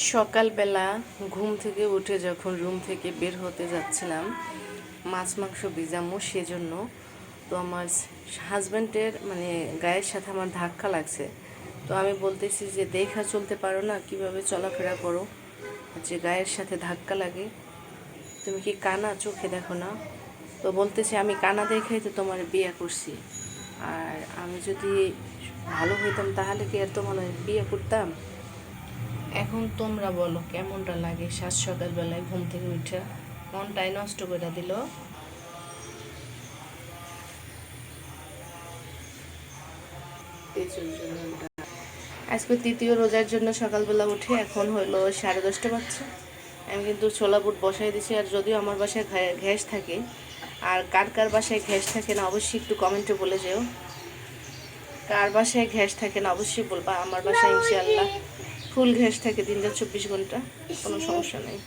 সকালবেলা ঘুম থেকে উঠে যখন রুম থেকে বের হতে যাচ্ছিলাম মাছ মাংস ভিজামো সেজন্য, তো আমার হাজব্যান্ডের মানে গায়ের সাথে আমার ধাক্কা লাগছে। তো আমি বলতেছি যে দেখা চলতে পারো না, কিভাবে চলাফেরা করো যে গায়ের সাথে ধাক্কা লাগে, তুমি কি কানা, চোখে দেখো না? তো বলতেছে আমি কানা দেখাই তো তোমার বিয়ে করছি, আর আমি যদি ভালো হইতাম তাহলে কি আর তোমার বিয়ে করতাম? এখন তোমরা বলো কেমনটা লাগে সাত সকালবেলায় ঘুম থেকে উঠে মনটাই নষ্ট করে দিল। আজকে তৃতীয় রোজার জন্য সকালবেলা উঠে এখন হলো 10:30 বাজছে। আমি কিন্তু ছোলা বুট বসাই দিছি, আর যদিও আমার বাসায় গ্যাস থাকে, আর কার কার বাসায় গ্যাস থাকে না অবশ্যই একটু কমেন্টে বলে যেও। কার বাসায় গ্যাস থাকে না অবশ্যই বলবা। আমার বাসায় ইনশাআল্লাহ ফুল গ্যাস থাকে, দিনটা 24 ঘন্টা, কোনো সমস্যা নেই।